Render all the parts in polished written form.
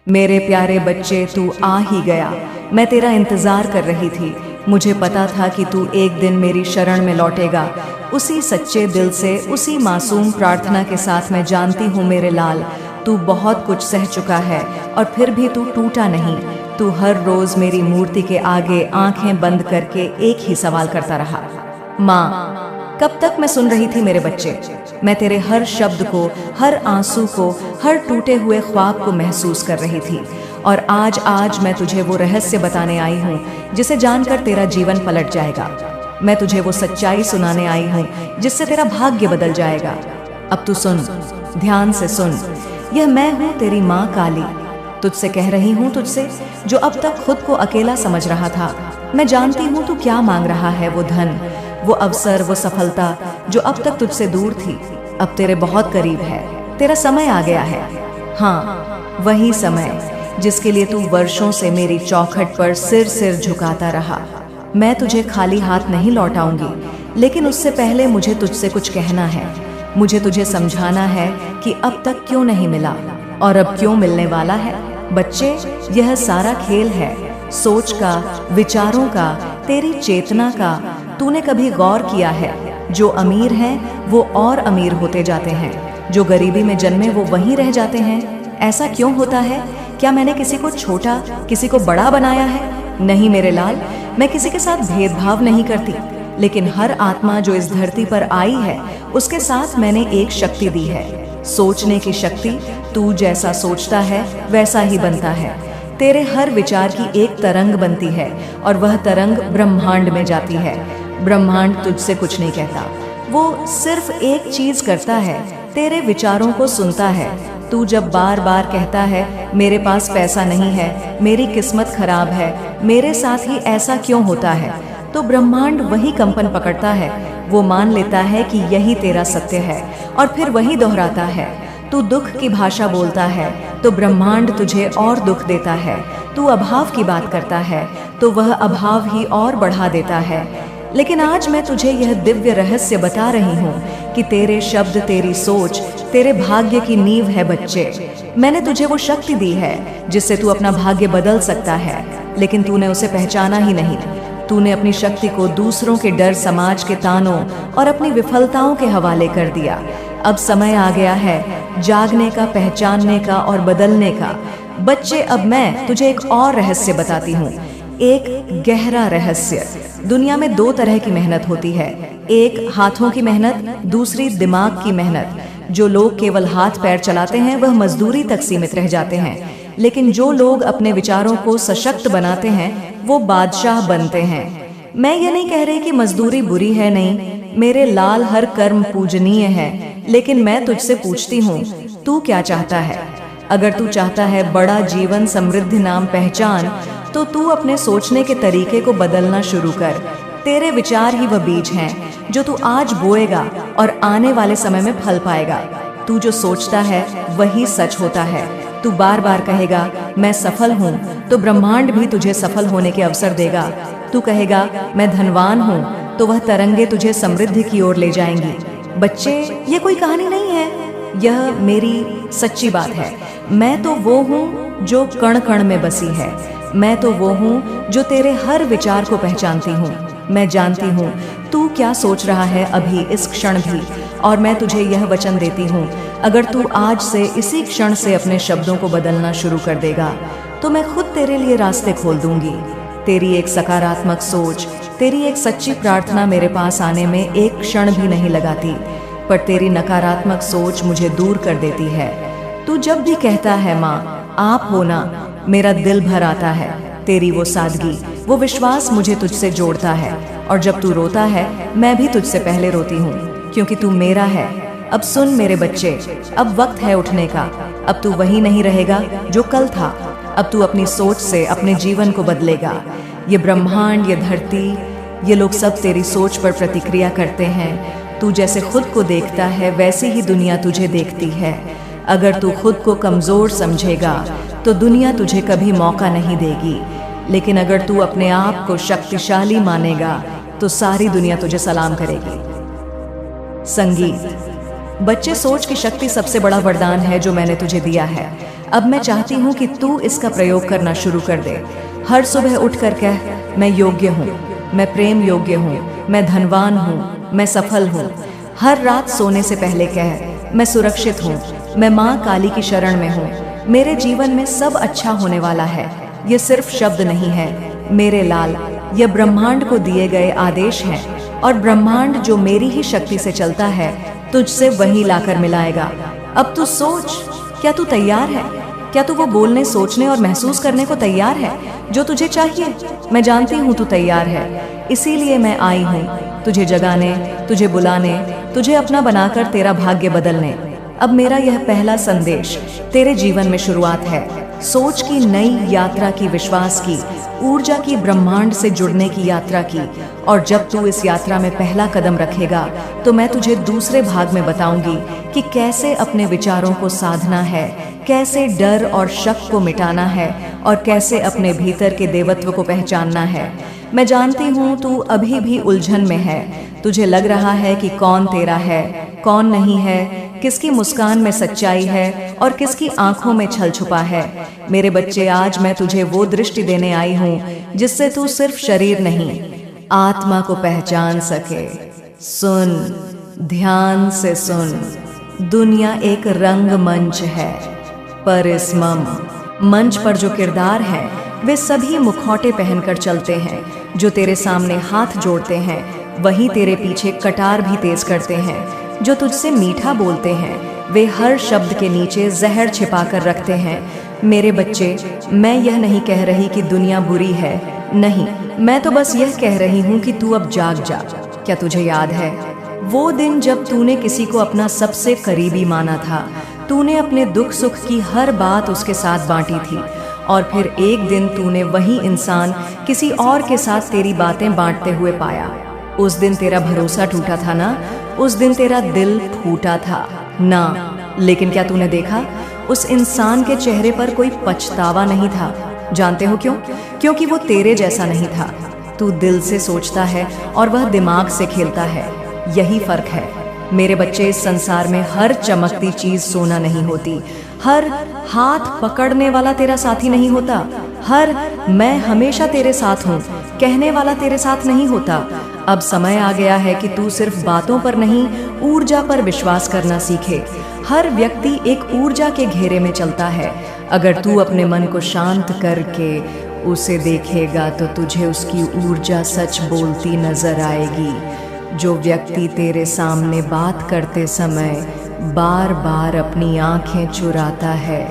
मेरे प्यारे बच्चे, तू आ ही गया। मैं तेरा इंतजार कर रही थी। मुझे पता था कि तू एक दिन मेरी शरण में लौटेगा। उसी सच्चे दिल से, उसी मासूम प्रार्थना के साथ मैं जानती हूँ मेरे लाल, तू बहुत कुछ सह चुका है और फिर भी तू टूटा नहीं। तू हर रोज मेरी मूर्ति के आगे आंखें बंद करके एक ही सवाल करता रहा, माँ कब तक। मैं सुन रही थी मेरे बच्चे। मैं तेरे हर शब्द को, हर आंसू को, हर टूटे हुए ख्वाब को महसूस कर रही थी। और आज मैं तुझे वो रहस्य बताने आई हूँ जिसे जानकर तेरा जीवन पलट जाएगा। मैं तुझे वो सच्चाई सुनाने आई हूँ जिससे तेरा भाग्य बदल जाएगा। अब तू सुन, ध्यान से सुन। यह मैं हूँ, तेरी माँ काली। तुझसे कह रही हूँ, तुझसे जो अब तक खुद को अकेला समझ रहा था। मैं जानती हूँ तू क्या मांग रहा है, वो धन, वो अवसर, वो सफलता जो अब तक तुझसे दूर थी, अब तेरे बहुत करीब है। तेरा समय आ गया है। हाँ, वही समय जिसके लिए तू वर्षों से मेरी चौखट पर सिर झुकाता रहा। मैं तुझे खाली हाथ नहीं लौटाऊंगी, लेकिन उससे पहले मुझे तुझसे कुछ कहना है। मुझे तुझे समझाना है कि अब तक क्यों नहीं मिला और अब क्यों मिलने वाला है। बच्चे, यह सारा खेल है सोच का, विचारों का, तेरी चेतना का। तूने कभी गौर किया है, जो अमीर हैं वो और अमीर होते जाते हैं, जो गरीबी में जन्मे वो वहीं रह जाते हैं। ऐसा क्यों होता है? क्या मैंने किसी को छोटा, किसी को बड़ा बनाया है? नहीं मेरे लाल, मैं किसी के साथ भेदभाव नहीं करती, लेकिन हर आत्मा जो इस धरती पर आई है उसके साथ मैंने एक शक्ति दी है, सोचने की शक्ति। तू जैसा सोचता है वैसा ही बनता है। तेरे हर विचार की एक तरंग बनती है और वह तरंग ब्रह्मांड में जाती है। ब्रह्मांड तुझसे कुछ नहीं कहता, वो सिर्फ एक चीज करता है, तेरे विचारों को सुनता है। तू जब बार बार कहता है मेरे पास पैसा नहीं है, मेरी किस्मत खराब है, मेरे साथ ही ऐसा क्यों होता है, तो ब्रह्मांड वही कंपन पकड़ता है। वो मान लेता है कि यही तेरा सत्य है और फिर वही दोहराता है। तू दुख की भाषा बोलता है तो ब्रह्मांड तुझे और दुख देता है। तू अभाव की बात करता है तो वह अभाव ही और बढ़ा देता है। लेकिन आज मैं तुझे यह दिव्य रहस्य बता रही हूँ कि तेरे शब्द, तेरी सोच, तेरे भाग्य की नींव है बच्चे। मैंने तुझे वो शक्ति दी है जिससे तू अपना भाग्य बदल सकता है, लेकिन तूने उसे पहचाना ही नहीं। तूने अपनी शक्ति को दूसरों के डर, समाज के तानों और अपनी विफलताओं के हवाले कर दिया। अब समय आ गया है जागने का, पहचानने का और बदलने का। बच्चे, अब मैं तुझे एक और रहस्य बताती हूँ, एक गहरा रहस्य। दुनिया में दो तरह की मेहनत होती है, एक हाथों की मेहनत, दूसरी दिमाग की मेहनत। जो लोग केवल हाथ पैर चलाते हैं वह मजदूरी तक सीमित रह जाते हैं, लेकिन जो लोग अपने विचारों को सशक्त बनाते हैं वो बादशाह बनते हैं। मैं ये नहीं कह रही कि मजदूरी बुरी है, नहीं मेरे लाल, हर कर्म पूजनीय है। लेकिन मैं तुझसे पूछती हूँ, तू क्या चाहता है? अगर तू चाहता है बड़ा जीवन, समृद्धि, नाम, पहचान, तो तू अपने सोचने के तरीके को बदलना शुरू कर। तेरे विचार ही वह बीज हैं जो तू आज बोएगा और आने वाले समय में फल पाएगा। तू जो सोचता है वही सच होता है। तू बार बार कहेगा मैं सफल हूँ, तो ब्रह्मांड भी तुझे सफल होने के अवसर देगा। तू कहेगा मैं धनवान हूँ, तो वह तरंगे तुझे समृद्धि की ओर ले जाएंगी। बच्चे, ये कोई कहानी नहीं है, यह मेरी सच्ची बात है। मैं तो वो हूँ जो कण कण में बसी है। मैं तो वो हूँ जो तेरे हर विचार को पहचानती हूँ। मैं जानती हूँ तू क्या सोच रहा है अभी, इस क्षण भी, और मैं तुझे यह वचन देती हूँ, अगर तू आज से, इसी क्षण से अपने शब्दों को बदलना शुरू कर देगा तो मैं खुद तेरे लिए रास्ते खोल दूंगी। तेरी एक सकारात्मक सोच, तेरी एक सच्ची प्रार्थना मेरे पास आने में एक क्षण भी नहीं लगाती, पर तेरी नकारात्मक सोच मुझे दूर कर देती है। तू जब भी कहता है माँ आप हो ना, मेरा दिल भर आता है। तेरी वो सादगी, वो विश्वास मुझे तुझसे जोड़ता है। और जब तू रोता है मैं भी तुझसे पहले रोती हूँ, क्योंकि तू मेरा है। अब सुन मेरे बच्चे, अब वक्त है उठने का। अब तू वही नहीं रहेगा जो कल था। अब तू अपनी सोच से अपने जीवन को बदलेगा। ये ब्रह्मांड, ये धरती, ये लोग सब तेरी सोच पर प्रतिक्रिया करते हैं। तू जैसे खुद को देखता है वैसे ही दुनिया तुझे देखती है। अगर तू खुद को कमजोर समझेगा तो दुनिया तुझे कभी मौका नहीं देगी, लेकिन अगर तू अपने आप को शक्तिशाली मानेगा तो सारी दुनिया तुझे सलाम करेगी। संगीत। बच्चे, सोच की शक्ति सबसे बड़ा वरदान है जो मैंने तुझे दिया है। अब मैं चाहती हूँ कि तू इसका प्रयोग करना शुरू कर दे। हर सुबह उठकर कह, मैं योग्य हूँ, मैं प्रेम योग्य हूँ, मैं धनवान हूँ, मैं सफल हूँ। हर रात सोने से पहले कह, मैं सुरक्षित हूँ, मैं माँ काली की शरण में हूँ, मेरे जीवन में सब अच्छा होने वाला है। ये सिर्फ शब्द नहीं है मेरे लाल, यह ब्रह्मांड को दिए गए आदेश हैं, और ब्रह्मांड जो मेरी ही शक्ति से चलता है तुझसे वही लाकर मिलाएगा। अब तू सोच, क्या तू तैयार है? क्या तू वो बोलने, सोचने और महसूस करने को तैयार है जो तुझे चाहिए? मैं जानती हूँ तू तैयार है, इसीलिए मैं आई हूँ तुझे जगाने, तुझे बुलाने, तुझे अपना बनाकर तेरा भाग्य बदलने। अब मेरा यह पहला संदेश तेरे जीवन में शुरुआत है, सोच की नई यात्रा की, विश्वास की, ऊर्जा की, ब्रह्मांड से जुड़ने की यात्रा की। और जब तू इस यात्रा में पहला कदम रखेगा तो मैं तुझे दूसरे भाग में बताऊंगी कि कैसे अपने विचारों को साधना है, कैसे डर और शक को मिटाना है, और कैसे अपने भीतर के देवत्व को पहचानना है। मैं जानती हूँ तू अभी भी उलझन में है, तुझे लग रहा है कि कौन तेरा है, कौन नहीं है, किसकी मुस्कान में सच्चाई है और किसकी आंखों में छल छुपा है। मेरे बच्चे, आज मैं तुझे वो दृष्टि देने आई हूँ जिससे तू सिर्फ शरीर नहीं, आत्मा को पहचान सके। सुन, ध्यान से सुन। दुनिया एक रंगमंच है, पर इस मंच पर जो किरदार हैं वे सभी मुखौटे पहनकर चलते हैं। जो तेरे सामने हाथ जोड़ते हैं वही तेरे पीछे कटार भी तेज करते हैं। जो तुझसे मीठा बोलते हैं वे हर शब्द के नीचे जहर छिपा कर रखते हैं। मेरे बच्चे, मैं यह नहीं कह रही कि दुनिया बुरी है, नहीं, मैं तो बस यह कह रही हूँ कि तू अब जाग जा। क्या तुझे याद है वो दिन जब तूने किसी को अपना सबसे करीबी माना था? तूने अपने दुख सुख की हर बात उसके साथ बांटी थी, और फिर एक दिन तूने वही इंसान किसी और के साथ तेरी बातें बांटते हुए पाया। उस दिन तेरा भरोसा टूटा था ना, उस दिन तेरा दिल फूटा था ना। लेकिन क्या तूने देखा, उस इंसान के चेहरे पर कोई पछतावा नहीं था। जानते हो क्यों? क्योंकि वो तेरे जैसा नहीं था। तू दिल से सोचता है और वह दिमाग से खेलता है, यही फर्क है। मेरे बच्चे, इस संसार में हर चमकती चीज सोना नहीं होती, हर हाथ पकड़ने वाला तेरा साथी नहीं होता, हर मैं हमेशा तेरे साथ हूँ कहने वाला तेरे साथ नहीं होता। अब समय आ गया है कि तू सिर्फ बातों पर नहीं, ऊर्जा पर विश्वास करना सीखे। हर व्यक्ति एक ऊर्जा के घेरे में चलता है। अगर तू अपने मन को शांत करके उसे देखेगा तो तुझे उसकी ऊर्जा सच बोलती नजर आएगी। जो व्यक्ति तेरे सामने बात करते समय बार बार अपनी आंखें चुराता है,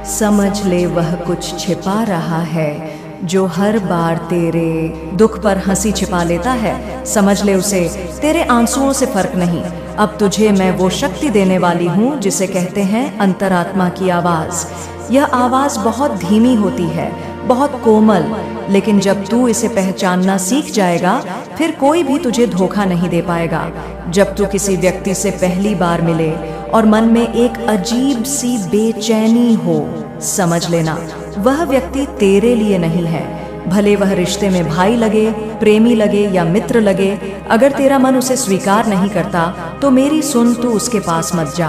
समझ ले वह कुछ छिपा रहा है। जो हर बार तेरे दुख पर हंसी छिपा लेता है, समझ ले उसे तेरे आंसुओं से फर्क नहीं। अब तुझे मैं वो शक्ति देने वाली हूँ जिसे कहते हैं अंतरात्मा की आवाज़। यह आवाज़ बहुत धीमी होती है, बहुत कोमल, लेकिन जब तू इसे पहचानना सीख जाएगा फिर कोई भी तुझे धोखा नहीं दे पाएगा। जब तू किसी व्यक्ति से पहली बार मिले और मन में एक अजीब सी बेचैनी हो, समझ लेना वह व्यक्ति तेरे लिए नहीं है। भले वह रिश्ते में भाई लगे, प्रेमी लगे या मित्र लगे, अगर तेरा मन उसे स्वीकार नहीं करता तो मेरी सुन, तू उसके पास मत जा।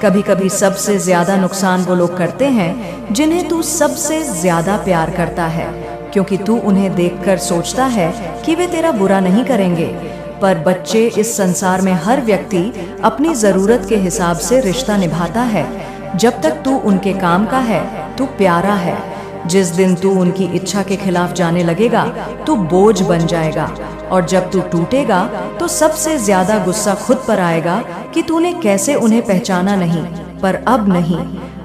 कभी कभी सबसे ज्यादा नुकसान वो लोग करते हैं जिन्हें तू सबसे ज्यादा प्यार करता है, क्योंकि तू उन्हें देखकर सोचता है कि वे तेरा बुरा नहीं करेंगे। पर बच्चे, इस संसार में हर व्यक्ति अपनी जरूरत के हिसाब से रिश्ता निभाता है। जब तक तू उनके काम का है तू प्यारा है। जिस दिन तू उनकी इच्छा के खिलाफ जाने लगेगा तू बोझ बन जाएगा, और जब तू टूटेगा तो सबसे ज्यादा गुस्सा खुद पर आएगा कि तूने कैसे उन्हें पहचाना नहीं। पर अब नहीं,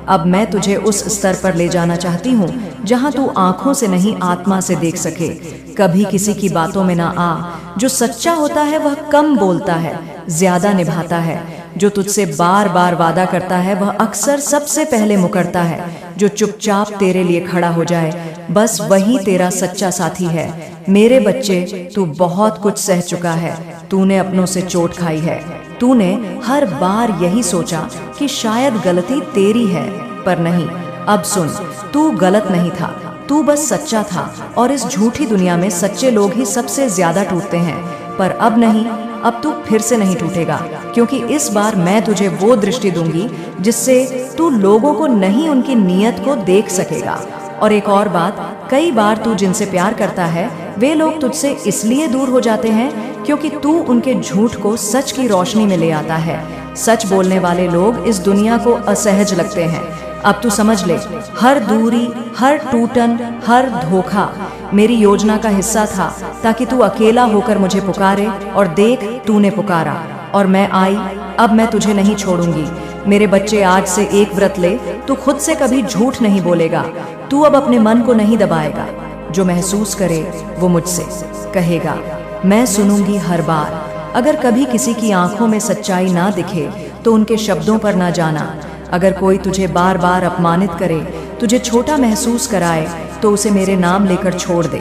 अब मैं तुझे उस स्तर पर ले जाना चाहती हूँ जहाँ तू आंखों से नहीं आत्मा से देख सके। कभी किसी की बातों में ना आ। जो सच्चा होता है वह कम बोलता है, ज्यादा निभाता है। जो तुझसे बार बार वादा करता है वह अक्सर सबसे पहले मुकरता है। जो चुपचाप तेरे लिए खड़ा हो जाए, बस वही तेरा सच्चा साथी है। मेरे बच्चे, तू बहुत कुछ सह चुका है। तूने अपनों से चोट खाई है। तूने हर बार यही सोचा कि शायद गलती तेरी है, पर नहीं। अब सुन, तू गलत नहीं था, तू बस सच्चा था। और इस झूठी दुनिया में सच्चे लोग ही सबसे ज्यादा टूटते हैं। पर अब नहीं, अब तू फिर से नहीं टूटेगा, क्योंकि इस बार मैं तुझे वो दृष्टि दूंगी जिससे तू लोगों को नहीं, उनकी नीयत को देख सकेगा। और एक और बात, कई बार तू जिनसे प्यार करता है वे लोग तुझसे इसलिए दूर हो जाते हैं क्योंकि तू उनके झूठ को सच की रोशनी में ले आता है। सच बोलने वाले लोग इस दुनिया को असहज लगते हैं। अब तू समझ ले, हर दूरी, हर टूटन, हर धोखा मेरी योजना का हिस्सा था, ताकि तू अकेला होकर मुझे पुकारे। और देख, तूने पुकारा और मैं आई। अब मैं तुझे नहीं छोड़ूंगी। मेरे बच्चे, आज से एक व्रत ले, तू खुद से कभी झूठ नहीं बोलेगा। तू अब अपने मन को नहीं दबाएगा। जो महसूस करे वो मुझसे कहेगा, मैं सुनूंगी हर बार। अगर कभी किसी की आंखों में सच्चाई ना दिखे तो उनके शब्दों पर ना जाना। अगर कोई तुझे बार बार अपमानित करे, तुझे छोटा महसूस कराए, तो उसे मेरे नाम लेकर छोड़ दे।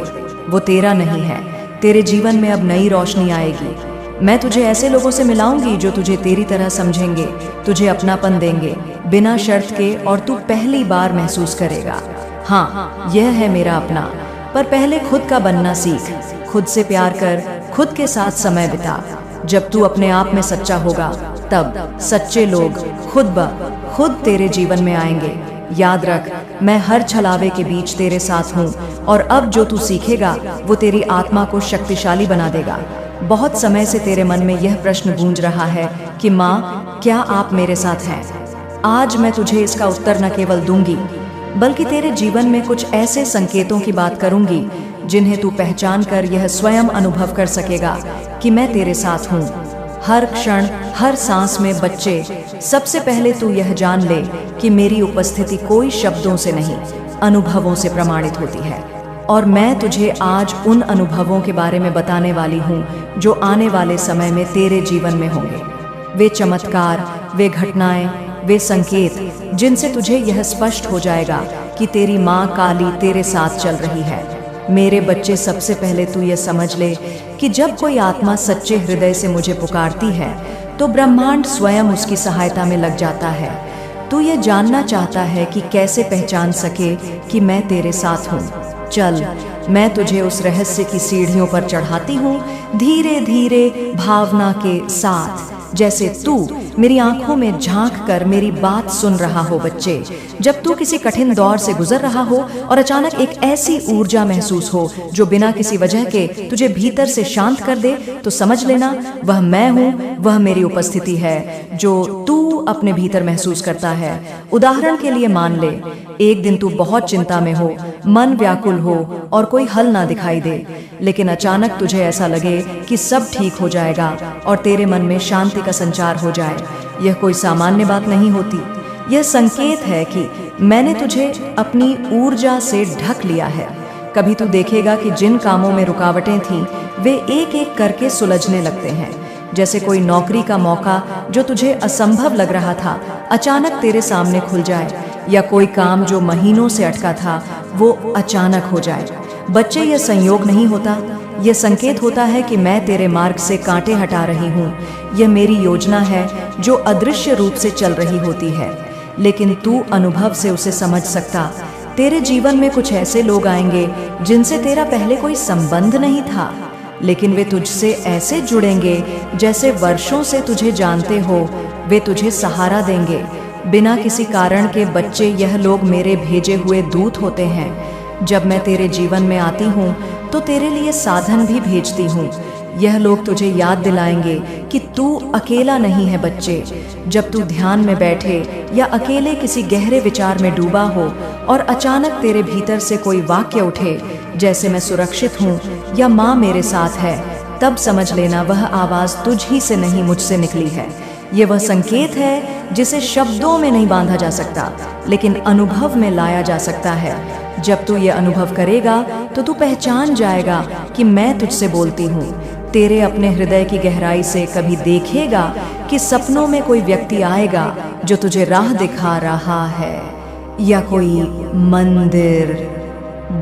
वो तेरा नहीं है। तेरे जीवन में अब नई रोशनी आएगी। मैं तुझे ऐसे लोगों से मिलाऊंगी जो तुझे तेरी तरह समझेंगे, तुझे अपनापन देंगे बिना शर्त के, और तू पहली बार महसूस करेगा, हाँ, यह है मेरा अपना। पर पहले खुद का बनना सीख। खुद से प्यार कर, खुद के साथ समय बिता। जब तू अपने आप में सच्चा होगा, तब सच्चे लोग खुद ब खुद तेरे जीवन में आएंगे। याद रख, मैं हर छलावे के बीच तेरे साथ हूँ, और अब जो तू सीखेगा वो तेरी आत्मा को शक्तिशाली बना देगा। बहुत समय से तेरे मन में यह प्रश्न गूंज रहा है कि माँ, क्या आप मेरे साथ हैं? आज मैं तुझे इसका उत्तर न केवल दूंगी, बल्कि तेरे जीवन में कुछ ऐसे संकेतों की बात करूंगी जिन्हें तू पहचान कर यह स्वयं अनुभव कर सकेगा कि मैं तेरे साथ हूँ। हर क्षण, हर सांस में बच्चे, सबसे पहले तू यह जान ले कि मेरी उपस्थिति कोई शब्दों से नहीं, अनुभवों से प्रमाणित होती है। और मैं तुझे आज उन अनुभवों के बारे में बताने वाली हूँ जो आने वाले समय में तेरे जीवन में होंगे। वे चमत्कार, वे घटनाएं, वे संकेत जिनसे तुझे यह स्पष्ट हो जाएगा कि तेरी माँ काली तेरे साथ चल रही है। मेरे बच्चे, सबसे पहले तू ये समझ ले कि जब कोई आत्मा सच्चे हृदय से मुझे पुकारती है तो ब्रह्मांड स्वयं उसकी सहायता में लग जाता है। तू ये जानना चाहता है कि कैसे पहचान सके कि मैं तेरे साथ हूँ। चल, मैं तुझे उस रहस्य की सीढ़ियों पर चढ़ाती हूँ, धीरे धीरे, भावना के साथ, जैसे तू मेरी आंखों में झांक कर मेरी बात सुन रहा हो। बच्चे, जब तू किसी कठिन दौर से गुजर रहा हो और अचानक एक ऐसी ऊर्जा महसूस हो जो बिना किसी वजह के तुझे भीतर से शांत कर दे, तो समझ लेना वह मैं हूँ, वह मेरी उपस्थिति है जो तू अपने भीतर महसूस करता है। उदाहरण के लिए मान ले, एक दिन तू बहुत चिंता में हो, मन व्याकुल हो और कोई हल ना दिखाई दे, लेकिन अचानक तुझे ऐसा लगे कि सब ठीक हो जाएगा और तेरे मन में शांति का संचार हो जाए। यह कोई सामान्य बात नहीं होती। यह संकेत है कि मैंने तुझे अपनी ऊर्जा से ढक लिया है। कभी तू देखेगा कि जिन कामों में रुकावटें थीं, वे एक एक करके सुलझने लगते हैं। जैसे कोई नौकरी का मौका जो तुझे असंभव लग रहा था, अचानक तेरे सामने खुल जाए, या कोई काम जो महीनों से अटका था वो अचानक हो जाए। बच्चे, यह संयोग नहीं होता, यह संकेत होता है कि मैं तेरे मार्ग से कांटे हटा रही हूँ। यह मेरी योजना है जो अदृश्य रूप से चल रही होती है, लेकिन तू अनुभव से उसे समझ सकता। तेरे जीवन में कुछ ऐसे लोग आएंगे जिनसे तेरा पहले कोई संबंध नहीं था, लेकिन वे तुझसे ऐसे जुड़ेंगे जैसे वर्षों से तुझे जानते हो। वे तुझे सहारा देंगे बिना किसी कारण के। बच्चे, यह लोग मेरे भेजे हुए दूत होते हैं। जब मैं तेरे जीवन में आती हूँ तो तेरे लिए साधन भी भेजती हूँ। यह लोग तुझे याद दिलाएंगे कि तू अकेला नहीं है। बच्चे, जब तू ध्यान में बैठे या अकेले किसी गहरे विचार में डूबा हो और अचानक तेरे भीतर से कोई वाक्य उठे, जैसे मैं सुरक्षित हूँ या माँ मेरे साथ है, तब समझ लेना वह आवाज़ तुझ ही से नहीं, मुझसे निकली है। ये वह संकेत है जिसे शब्दों में नहीं बांधा जा सकता, लेकिन अनुभव में लाया जा सकता है। जब तू ये अनुभव करेगा तो तू पहचान जाएगा कि मैं तुझसे बोलती हूँ। तेरे अपने हृदय की गहराई से कभी देखेगा कि सपनों में कोई व्यक्ति आएगा जो तुझे राह दिखा रहा है, या कोई मंदिर,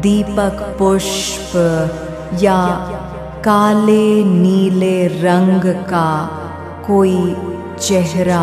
दीपक, पुष्प या काले नीले रंग का कोई चेहरा।